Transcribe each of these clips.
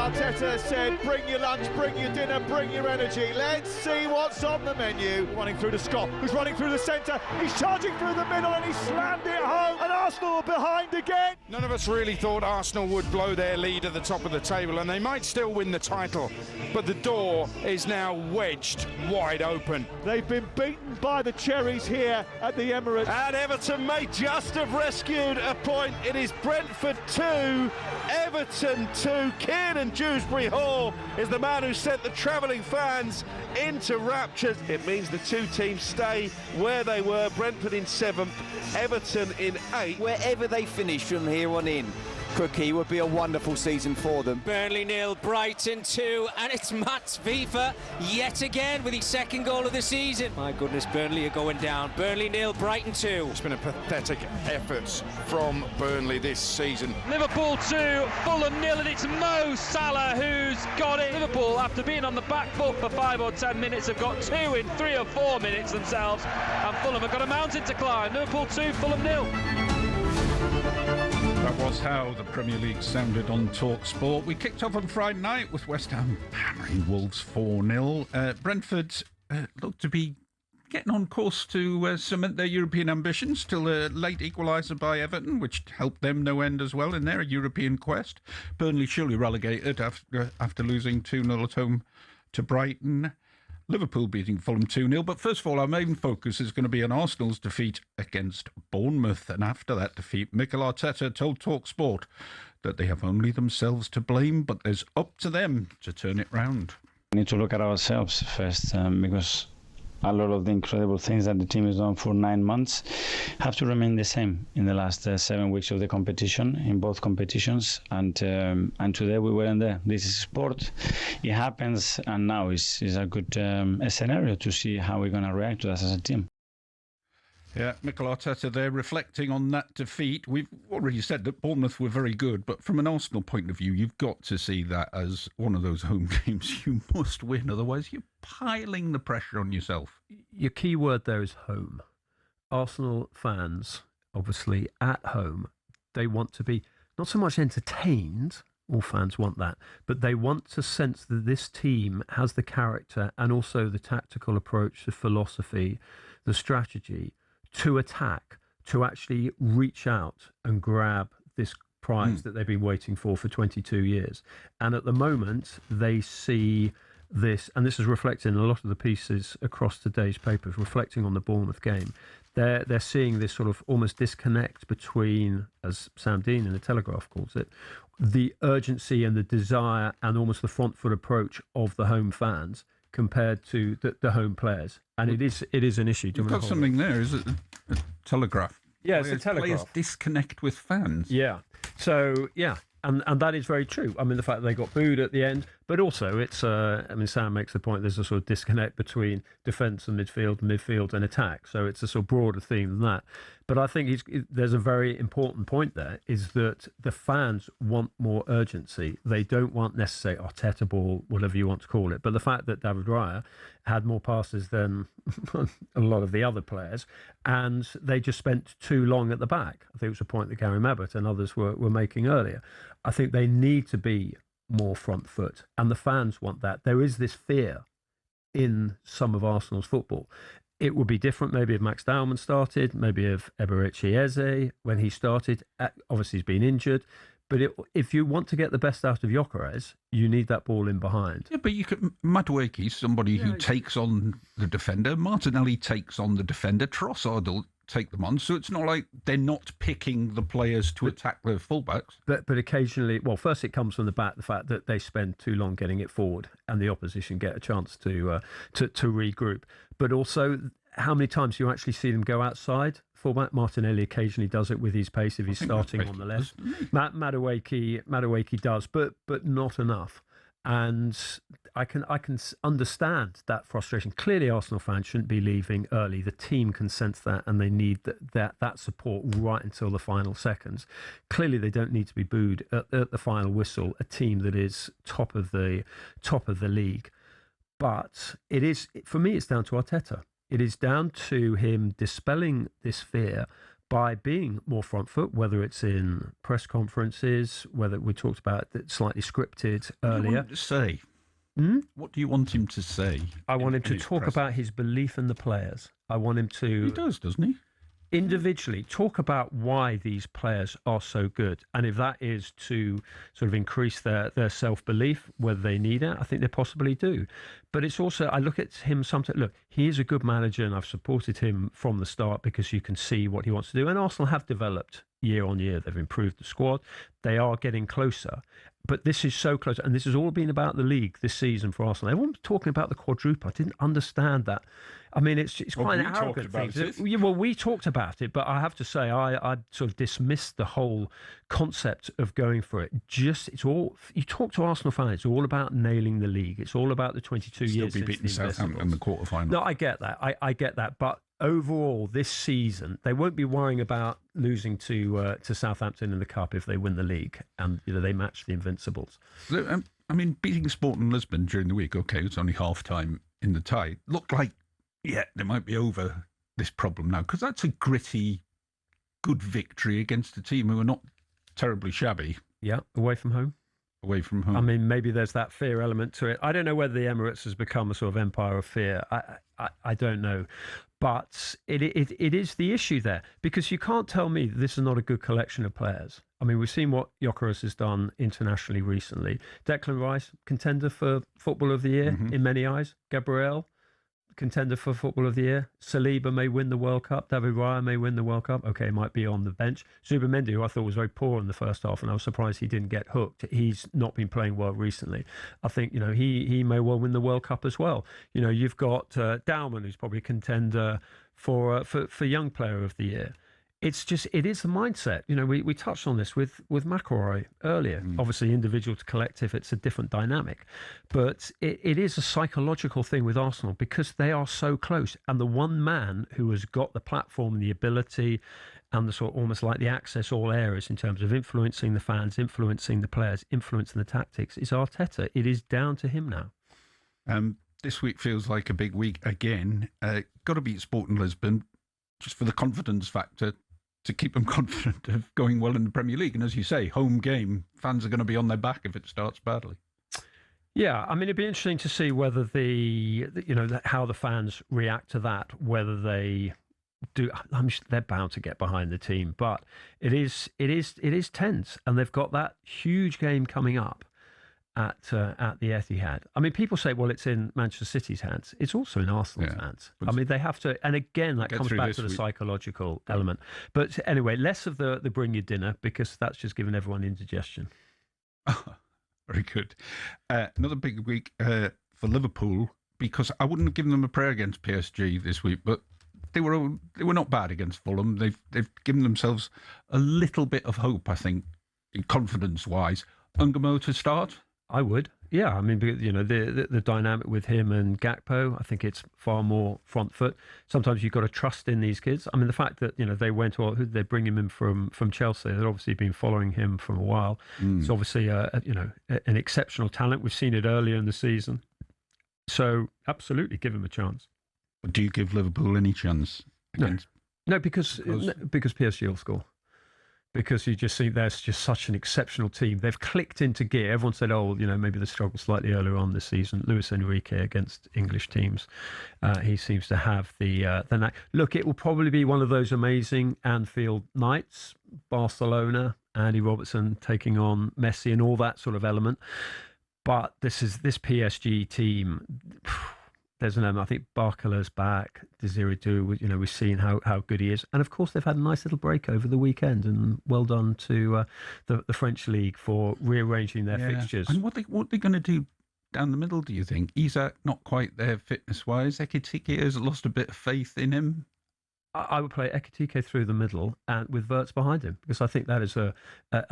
Arteta said, bring your lunch, bring your dinner, bring your energy. Let's see what's on the menu. Running through to Scott, who's running through the centre. He's charging through the middle and he slammed it home. And Arsenal are behind again. None of us really thought Arsenal would blow their lead at the top of the table, and they might still win the title. But the door is now wedged wide open. They've been beaten by the Cherries here at the Emirates. And Everton may just have rescued a point. It is Brentford 2, Everton 2. Kieran Dewsbury Hall is the man who sent the travelling fans into raptures. It means the two teams stay where they were, Brentford in 7th, Everton in 8th. Wherever they finish from here on in, Cookie, would be a wonderful season for them. Burnley 0, Brighton 2, and it's Mats Viva yet again with his second goal of the season. My goodness, Burnley are going down. Burnley 0, Brighton 2. It's been a pathetic effort from Burnley this season. Liverpool 2, Fulham 0, and it's Mo Salah who's got it. Liverpool, after being on the back foot for 5 or 10 minutes, have got 2 in 3 or 4 minutes themselves, and Fulham have got a mountain to climb. Liverpool 2, Fulham 0. That was how the Premier League sounded on talkSPORT. We kicked off on Friday night with West Ham hammering Wolves 4-0. Brentford looked to be getting on course to cement their European ambitions till a late equaliser by Everton, which helped them no end as well in their European quest. Burnley surely relegated after losing 2-0 at home to Brighton. Liverpool beating Fulham 2-0. But first of all, our main focus is going to be on Arsenal's defeat against Bournemouth. And after that defeat, Mikel Arteta told talkSPORT that they have only themselves to blame, but there's up to them to turn it round. We need to look at ourselves first, because a lot of the incredible things that the team has done for 9 months have to remain the same in the last 7 weeks of the competition, in both competitions. And today we weren't there. This is sport. It happens, and now is a good scenario to see how we're going to react to that as a team. Yeah, Mikel Arteta there reflecting on that defeat. We've already said that Bournemouth were very good, but from an Arsenal point of view, you've got to see that as one of those home games you must win. Otherwise, you're piling the pressure on yourself. Your key word there is home. Arsenal fans, obviously, at home, they want to be not so much entertained, all fans want that, but they want to sense that this team has the character and also the tactical approach, the philosophy, the strategy to attack, to actually reach out and grab this prize that they've been waiting for 22 years. And at the moment, they see this, and this is reflected in a lot of the pieces across today's papers, reflecting on the Bournemouth game. They're seeing this sort of almost disconnect between, as Sam Dean in the Telegraph calls it, the urgency and the desire and almost the front foot approach of the home fans compared to the home players. And it is an issue. You've got something there, is it? A Telegraph. Yeah, it's a Telegraph. Players disconnect with fans. Yeah. So, yeah. And that is very true. I mean, the fact that they got booed at the end, but also it's, Sam makes the point, there's a sort of disconnect between defence and midfield and attack. So it's a sort of broader theme than that. But I think there's a very important point there, is that the fans want more urgency. They don't want necessarily Arteta ball, whatever you want to call it. But the fact that David Raya had more passes than a lot of the other players, and they just spent too long at the back. I think it was a point that Gary Mabbott and others were making earlier. I think they need to be more front foot, and the fans want that. There is this fear in some of Arsenal's football. It would be different maybe if Max Dowman started, maybe if Eberechi Eze when he started. Obviously, he's been injured. But if you want to get the best out of Gyökeres, you need that ball in behind. Yeah, but you could. Madueke, somebody who takes on the defender. Martinelli takes on the defender. Trossard will take them on. So it's not like they're not picking the players to attack the fullbacks. But occasionally, well, first it comes from the back, the fact that they spend too long getting it forward and the opposition get a chance to regroup. But also, how many times do you actually see them go outside? Fullback Martinelli occasionally does it with his pace if he's starting on the left. Madueke does, but not enough. And I can understand that frustration. Clearly, Arsenal fans shouldn't be leaving early. The team can sense that, and they need that support right until the final seconds. Clearly, they don't need to be booed at the final whistle. A team that is top of the league, but it is, for me, it's down to Arteta. It is down to him dispelling this fear, by being more front foot, whether it's in press conferences, whether we talked about that slightly scripted earlier. What do you want him to say? What do you want him to say? I want him to talk about his belief in the players. I want him to... He does, doesn't he? Individually talk about why these players are so good, and if that is to sort of increase their self-belief, whether they need it, I think they possibly do. But it's also, I look at him sometimes, look, he is a good manager and I've supported him from the start because you can see what he wants to do, and Arsenal have developed year on year. They've improved the squad, they are getting closer, but this is so close, and this has all been about the league this season for Arsenal. Everyone's talking about the quadruple. I didn't understand that. I mean, it's quite an arrogant thing. Well, we talked about it, but I have to say, I sort of dismissed the whole concept of going for it. It's all, you talk to Arsenal fans, it's all about nailing the league. It's all about the 22 years Still be beating Southampton in the quarterfinal. No, I get that. I get that. But overall, this season, they won't be worrying about losing to Southampton in the Cup if they win the league and they match the Invincibles. I mean, beating Sporting Lisbon during the week, okay, it was only half-time in the tie. Looked like, yeah, they might be over this problem now, because that's a gritty, good victory against a team who are not terribly shabby. Yeah, away from home. Away from home. I mean, maybe there's that fear element to it. I don't know whether the Emirates has become a sort of empire of fear. I don't know. But it is the issue there, because you can't tell me this is not a good collection of players. I mean, we've seen what Gyökeres has done internationally recently. Declan Rice, contender for Football of the Year in many eyes. Gabriel, contender for Football of the Year. Saliba may win the World Cup. David Raya may win the World Cup. Okay, might be on the bench. Zubimendi, who I thought was very poor in the first half, and I was surprised he didn't get hooked. He's not been playing well recently. I think, he may well win the World Cup as well. You've got Dowman, who's probably a contender for Young Player of the Year. It is the mindset. We touched on this with McElroy earlier. Obviously, individual to collective, it's a different dynamic. But it is a psychological thing with Arsenal, because they are so close. And the one man who has got the platform and the ability and the sort of almost like the access all areas in terms of influencing the fans, influencing the players, influencing the tactics is Arteta. It is down to him now. This week feels like a big week again. Got to beat Sporting Lisbon just for the confidence factor, to keep them confident of going well in the Premier League. And as you say, home game, fans are going to be on their back if it starts badly. Yeah, I mean, it'd be interesting to see whether how the fans react to that, whether they do. I'm sure they're bound to get behind the team, but it is tense, and they've got that huge game coming up at the Etihad. I mean, people say, well, it's in Manchester City's hands. It's also in Arsenal's hands. I mean, they have to, and again, that comes back to the psychological element. But anyway, less of the bring your dinner, because that's just giving everyone indigestion. Very good. Another big week for Liverpool, because I wouldn't have given them a prayer against PSG this week, but they were not bad against Fulham. They've given themselves a little bit of hope, I think, confidence-wise. Ungamo to start? I would, yeah. I mean, the dynamic with him and Gakpo, I think it's far more front foot. Sometimes you've got to trust in these kids. I mean, the fact that they went, or who did they bring him in from Chelsea? They've obviously been following him from a while. It's obviously an exceptional talent. We've seen it earlier in the season, so absolutely give him a chance. But do you give Liverpool any chance against? No, because PSG will score. Because you just see there's just such an exceptional team. They've clicked into gear. Everyone said, maybe they struggled slightly earlier on this season. Luis Enrique against English teams. He seems to have the knack. Look, it will probably be one of those amazing Anfield nights. Barcelona, Andy Robertson taking on Messi and all that sort of element. But this PSG team... There's an element. I think Barcala's back. Desiree Dou, we've seen how good he is. And of course, they've had a nice little break over the weekend. And well done to the French League for rearranging their fixtures. And what are they going to do down the middle, do you think? Isak, not quite there fitness-wise. Ekitike has lost a bit of faith in him. I would play Ekitike through the middle and with Wirtz behind him, because I think that is a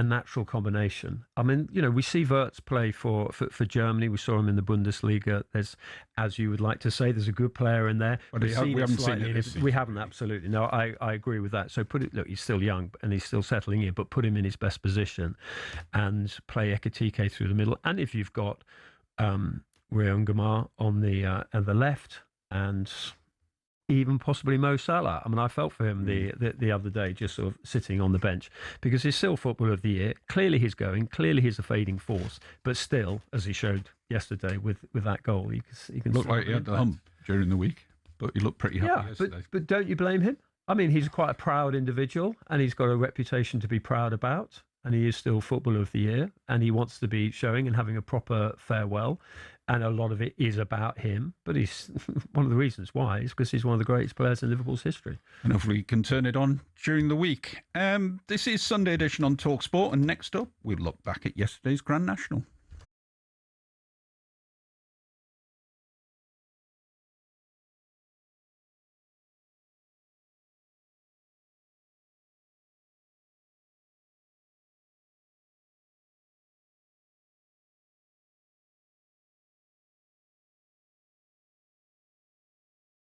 natural combination. I mean, we see Wirtz play for Germany. We saw him in the Bundesliga. There's, as you would like to say, there's a good player in there. But we haven't seen it this season. We haven't, absolutely. No, I agree with that. So look, he's still young and he's still settling in, but put him in his best position and play Ekitike through the middle. And if you've got Reongamar on the left and... even possibly Mo Salah. I mean, I felt for him the other day, just sort of sitting on the bench, because he's still Footballer of the Year. Clearly he's going. Clearly he's a fading force. But still, as he showed yesterday with that goal, he can look like he had the hump during the week, but he looked pretty happy yesterday. But don't you blame him? I mean, he's quite a proud individual, and he's got a reputation to be proud about. And he is still Footballer of the Year, and he wants to be showing and having a proper farewell. And a lot of it is about him, but he's one of the reasons why is because he's one of the greatest players in Liverpool's history. And hopefully he can turn it on during the week. This is Sunday edition on talkSPORT, and next up we'll look back at yesterday's Grand National.